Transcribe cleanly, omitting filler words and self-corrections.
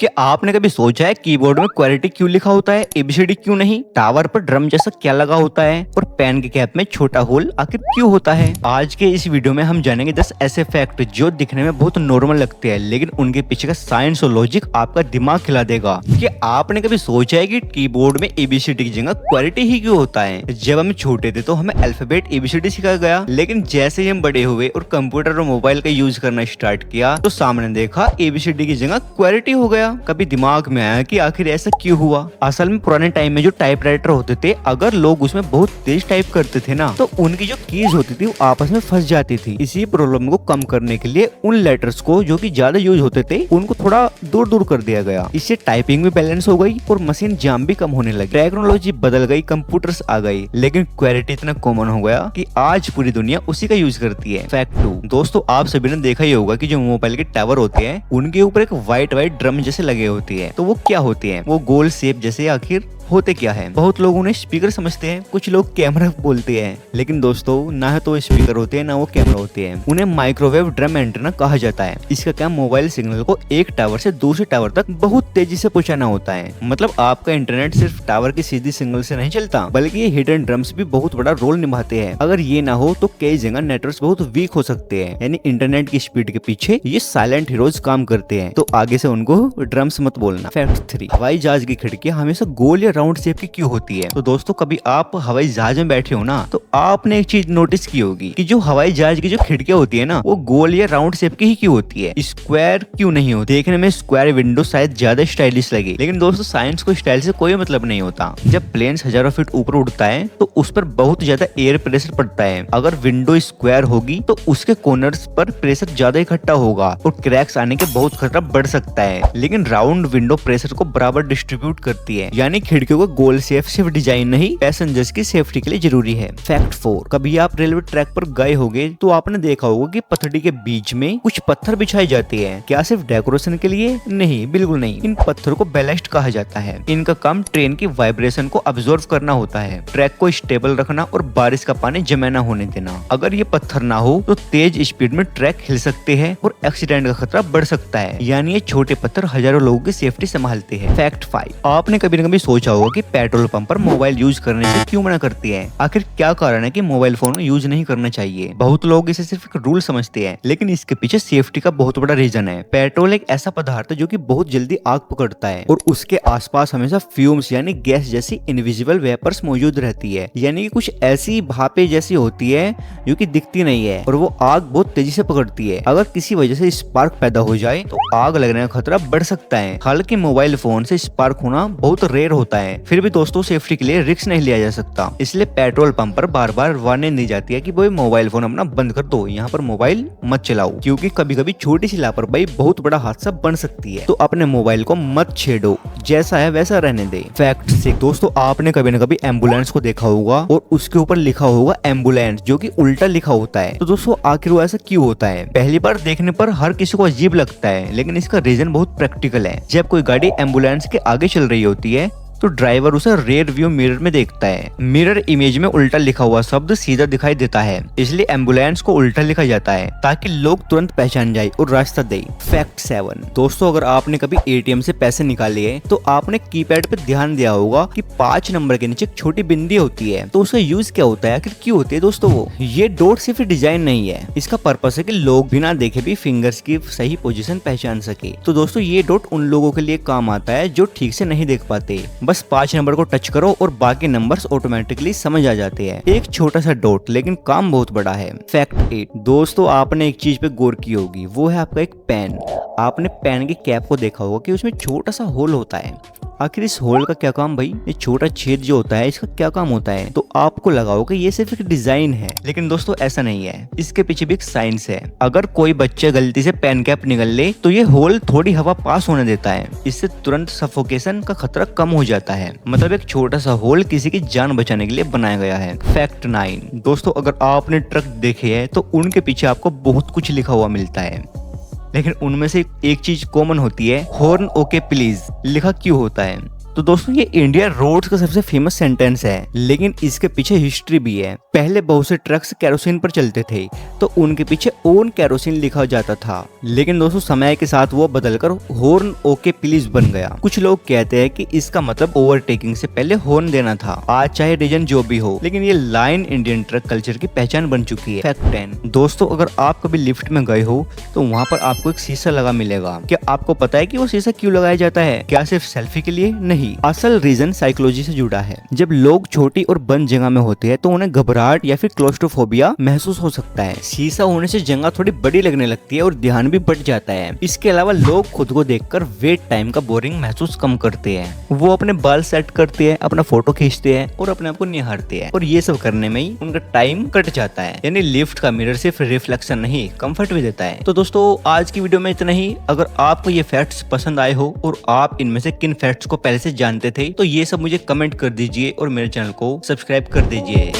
क्या आपने कभी सोचा है कीबोर्ड में क्वेलिटी क्यों लिखा होता है, एबीसीडी क्यों नहीं? टावर पर ड्रम जैसा क्या लगा होता है और पेन के कैप में छोटा होल आखिर क्यों होता है? आज के इस वीडियो में हम जानेंगे 10 ऐसे फैक्ट जो दिखने में बहुत नॉर्मल लगते हैं, लेकिन उनके पीछे का साइंस और लॉजिक आपका दिमाग खिला देगा। क्या आपने कभी सोचा है कि कीबोर्ड में एबीसीडी की जगह क्वेलिटी ही क्यों होता है? जब हम छोटे थे तो हमें अल्फाबेट एबीसीडी सिखाया गया, लेकिन जैसे ही हम बड़े हुए और कंप्यूटर और मोबाइल का यूज करना स्टार्ट किया तो सामने देखा एबीसीडी की जगह क्वेलिटी हो गया। कभी दिमाग में आया कि आखिर ऐसा क्यों हुआ? असल में पुराने टाइम में जो टाइपराइटर होते थे, अगर लोग उसमें बहुत तेज टाइप करते थे ना, तो उनकी जो कीज होती थी वो आपस में फंस जाती थी। इसी प्रॉब्लम को कम करने के लिए उन लेटर्स को जो कि ज्यादा यूज होते थे उनको थोड़ा दूर दूर कर दिया गया। इससे टाइपिंग भी बैलेंस हो गई और मशीन जाम भी कम होने लगी। टेक्नोलॉजी बदल गई, कंप्यूटर्स आ गई, लेकिन क्वेलिटी इतना कॉमन हो गया कि आज पूरी दुनिया उसी का यूज करती है। फैक्ट 2 दोस्तों, आप सभी ने देखा ही होगा कि जो मोबाइल के टावर होते हैं उनके ऊपर एक व्हाइट ड्रम जैसे लगे होती है। तो वो क्या होती है? वो गोल शेप जैसे आखिर होते क्या है? बहुत लोग उन्हें स्पीकर समझते हैं, कुछ लोग कैमरा बोलते हैं, लेकिन दोस्तों ना तो स्पीकर होते हैं ना वो कैमरा होते हैं। उन्हें माइक्रोवेव ड्रम एंटेना कहा जाता है। इसका काम मोबाइल सिग्नल को एक टावर से दूसरे टावर तक बहुत तेजी से पहुंचाना होता है। मतलब आपका इंटरनेट सिर्फ टावर की सीधी सिग्नल से नहीं चलता, बल्कि ये हिडन ड्रम्स भी बहुत बड़ा रोल निभाते हैं। अगर ये ना हो तो कई जगह नेटवर्क बहुत वीक हो सकते हैं। यानी इंटरनेट की स्पीड के पीछे ये साइलेंट हीरोज काम करते हैं, तो आगे से उनको ड्रम्स मत बोलना। फैक्ट 3 हवाई जहाज की खिड़कियां हमेशा गोल या राउंड शेप की क्यों होती है? तो दोस्तों, कभी आप हवाई जहाज में बैठे हो ना, तो आपने एक चीज नोटिस की होगी कि जो हवाई जहाज की जो खिड़कियां होती है ना, वो गोल या राउंड शेप की ही क्यों होती है? स्क्वायर क्यों नहीं होती? देखने में स्क्वायर विंडो शायद ज्यादा स्टाइलिश लगे, लेकिन दोस्तों साइंस को स्टाइल से कोई मतलब नहीं होता। जब प्लेन हजारों फीट ऊपर उड़ता है तो उस पर बहुत ज्यादा एयर प्रेशर पड़ता है। अगर विंडो स्क्वायर होगी तो उसके कॉर्नर्स पर प्रेशर ज्यादा इकट्ठा होगा और क्रैक्स आने के बहुत खतरा बढ़ सकता है। लेकिन राउंड विंडो प्रेशर को बराबर डिस्ट्रीब्यूट करती है, यानी खिड़कियों को गोल शेप सिर्फ डिजाइन नहीं, पैसेंजर्स की सेफ्टी के लिए जरूरी है। फैक्ट 4 कभी आप रेलवे ट्रैक पर गए होंगे तो आपने देखा होगा कि पटरी के बीच में कुछ पत्थर बिछाए जाते हैं। क्या सिर्फ डेकोरेशन के लिए? नहीं, बिल्कुल नहीं। इन पत्थरों को बैलेस्ट कहा जाता है। इनका काम ट्रेन की वाइब्रेशन को ऑब्जर्व करना होता है, ट्रैक को स्टेबल रखना और बारिश का पानी जमा न होने देना। अगर ये पत्थर ना हो तो तेज स्पीड में ट्रैक हिल सकते हैं और एक्सीडेंट का खतरा बढ़ सकता है। यानी ये छोटे पत्थर हजारों लोगों की सेफ्टी संभालते हैं। फैक्ट 5 आपने कभी न कभी सोचा होगा कि पेट्रोल पंप पर मोबाइल यूज करने से क्यों मना करती है? आखिर क्या कारण है कि मोबाइल फोन यूज नहीं करना चाहिए? बहुत लोग इसे सिर्फ एक रूल समझते हैं, लेकिन इसके पीछे सेफ्टी का बहुत बड़ा रीजन है। पेट्रोल एक ऐसा पदार्थ है जो कि बहुत जल्दी आग पकड़ता है और उसके आसपास हमेशा फ्यूम्स यानी गैस जैसी इनविजिबल वेपर्स मौजूद रहती है। यानी कि कुछ ऐसी भापे जैसी होती है जो कि दिखती नहीं है और वो आग बहुत तेजी से पकड़ती है। अगर किसी वजह से स्पार्क पैदा हो जाए तो आग लगने का खतरा बढ़ सकता है। हालांकि मोबाइल फोन से स्पार्क होना बहुत रेयर होता है, फिर भी दोस्तों सेफ्टी के लिए रिस्क नहीं लिया जा सकता। इसलिए पेट्रोल पंप पर बार बार वार्निंग दी जाती है कि भाई मोबाइल फोन अपना बंद कर दो, यहाँ पर मोबाइल मत चलाओ, क्योंकि कभी कभी छोटी सी लापरवाही बहुत बड़ा हादसा बन सकती है। तो अपने मोबाइल को मत छेड़ो, जैसा है वैसा रहने दे। फैक्ट 6 दोस्तों, आपने कभी न कभी एम्बुलेंस को देखा होगा और उसके ऊपर लिखा होगा एम्बुलेंस, जो कि उल्टा लिखा होता है। तो दोस्तों आखिर वो ऐसा क्यों होता है? पहली बार देखने पर हर किसी को अजीब लगता है, लेकिन इसका रीजन बहुत प्रैक्टिकल है। जब कोई गाड़ी एम्बुलेंस के आगे चल रही होती है तो ड्राइवर उसे रेयर व्यू मिरर में देखता है। मिरर इमेज में उल्टा लिखा हुआ शब्द सीधा दिखाई देता है, इसलिए एम्बुलेंस को उल्टा लिखा जाता है ताकि लोग तुरंत पहचान जाए और रास्ता दे। फैक्ट 7 दोस्तों, अगर आपने कभी एटीएम से पैसे निकाले तो आपने कीपैड पे ध्यान दिया होगा कि 5 नंबर के नीचे एक छोटी बिंदी होती है। तो उसका यूज क्या होता है? आखिर क्यों होती है दोस्तों? वो ये डॉट सिर्फ डिजाइन नहीं है, इसका पर्पस है कि लोग बिना देखे भी फिंगर्स की सही पोजीशन पहचान सके। तो दोस्तों ये डॉट उन लोगों के लिए काम आता है जो ठीक से नहीं देख पाते। बस 5 नंबर को टच करो और बाकी नंबर्स ऑटोमेटिकली समझ आ जाते हैं। एक छोटा सा डॉट, लेकिन काम बहुत बड़ा है। फैक्ट 8 दोस्तों, आपने एक चीज पे गौर की होगी, वो है आपका एक पेन। आपने पेन की कैप को देखा होगा कि उसमें छोटा सा होल होता है। आखिर इस होल का क्या काम भाई? ये छोटा छेद जो होता है इसका क्या काम होता है? तो आपको लगा होगा कि ये सिर्फ एक डिजाइन है, लेकिन दोस्तों ऐसा नहीं है। इसके पीछे भी एक साइंस है। अगर कोई बच्चा गलती से पेन कैप निगल ले तो ये होल थोड़ी हवा पास होने देता है, इससे तुरंत सफोकेशन का खतरा कम हो जाता है। मतलब एक छोटा सा होल किसी की जान बचाने के लिए बनाया गया है। फैक्ट 9 दोस्तों, अगर आपने ट्रक देखे है तो उनके पीछे आपको बहुत कुछ लिखा हुआ मिलता है, लेकिन उनमें से एक चीज कॉमन होती है, हॉर्न ओके प्लीज लिखा क्यों होता है? तो दोस्तों ये इंडिया रोड्स का सबसे फेमस सेंटेंस है, लेकिन इसके पीछे हिस्ट्री भी है। पहले बहुत से ट्रक्स केरोसिन पर चलते थे तो उनके पीछे ओन केरोसिन लिखा जाता था, लेकिन दोस्तों समय के साथ वो बदलकर हॉर्न ओके प्लीज बन गया। कुछ लोग कहते हैं कि इसका मतलब ओवरटेकिंग से पहले हॉर्न देना था। आज चाहे रीजन जो भी हो, लेकिन ये लाइन इंडियन ट्रक कल्चर की पहचान बन चुकी है। फैक्ट 10 दोस्तों, अगर आप कभी लिफ्ट में गए हो तो वहाँ पर आपको एक शीशा लगा मिलेगा। क्या आपको पता है कि वो शीशा क्यों लगाया जाता है? क्या सिर्फ सेल्फी के लिए? नहीं, असल रीजन साइकोलॉजी से जुड़ा है। जब लोग छोटी और बंद जगह में होते हैं तो उन्हें घबराहट या फिर क्लोस्ट्रोफोबिया महसूस हो सकता है। शीशा होने से जगह थोड़ी बड़ी लगने लगती है और ध्यान भी बढ़ जाता है। इसके अलावा लोग खुद को देखकर वेट टाइम का बोरिंग महसूस कम करते हैं। वो अपने बाल सेट करते हैं, अपना फोटो खींचते हैं और अपने आप को निहारते हैं, और ये सब करने में ही उनका टाइम कट जाता है। यानी लिफ्ट का मिरर सिर्फ रिफ्लेक्शन नहीं, कंफर्ट भी देता है। तो दोस्तों आज की वीडियो में इतना ही। अगर आपको ये फैक्ट्स पसंद आए हो और आप इनमें से किन फैक्ट्स को पहले से जानते थे तो ये सब मुझे कमेंट कर दीजिए और मेरे चैनल को सब्सक्राइब कर दीजिए।